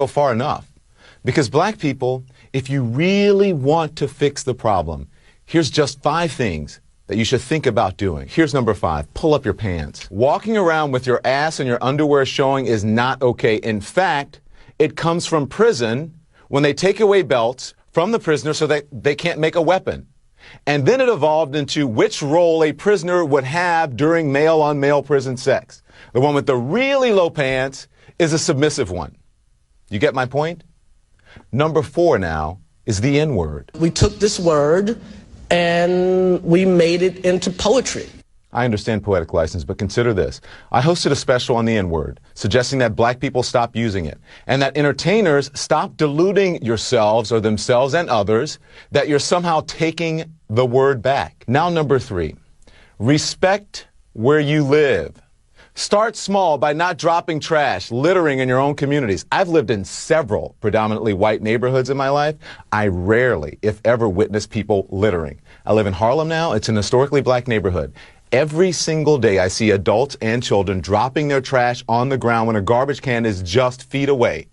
go far enough. Because black people, if you really want to fix the problem, here's just 5 things that you should think about doing. Here's number 5. Pull up your pants. Walking around with your ass and your underwear showing is not okay. In fact, it comes from prison when they take away belts from the prisoner so that they can't make a weapon. And then it evolved into which role a prisoner would have during male-on-male prison sex. The one with the really low pants is a submissive one. You get my point? Number 4 now is the N-word. We took this word and we made it into poetry. I understand poetic license, but consider this. I hosted a special on the N-word, suggesting that black people stop using it, and that entertainers stop deluding yourselves or themselves and others that you're somehow taking the word back. Now, number 3, respect where you live. Start small by not dropping trash, littering in your own communities. I've lived in several predominantly white neighborhoods in my life. I rarely, if ever, witness people littering. I live in Harlem now. It's an historically black neighborhood. Every single day I see adults and children dropping their trash on the ground when a garbage can is just feet away.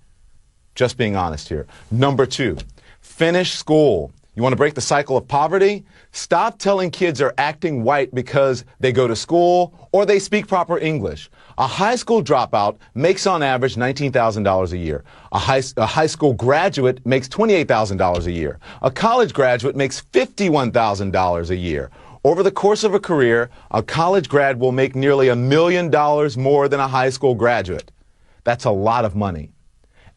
Just being honest here. Number 2, finish school. You want to break the cycle of poverty? Stop telling kids they're acting white because they go to school or they speak proper English. A high school dropout makes on average $19,000 a year. A high school graduate makes $28,000 a year. A college graduate makes $51,000 a year. Over the course of a career, a college grad will make nearly $1 million more than a high school graduate. That's a lot of money.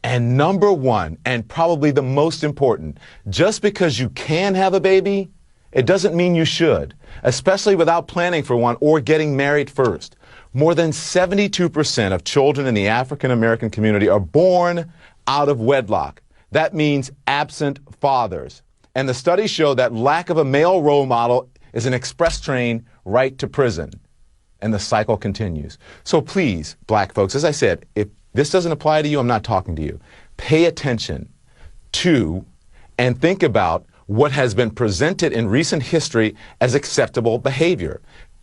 And number 1, and probably the most important, just because you can have a baby, it doesn't mean you should, especially without planning for one or getting married first. More than 72% of children in the African American community are born out of wedlock. That means absent fathers. And the studies show that lack of a male role model is an express train right to prison. And the cycle continues. So please, black folks, as I said, if this doesn't apply to you, I'm not talking to you. Pay attention to and think about what has been presented in recent history as acceptable behavior.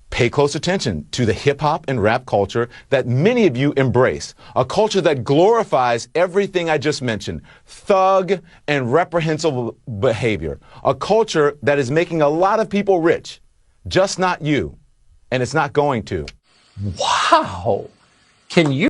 Pay close attention to the hip-hop and rap culture that many of you embrace, a culture that glorifies everything I just mentioned, thug and reprehensible behavior, a culture that is making a lot of people rich, just not you, and it's not going to. Wow! Can you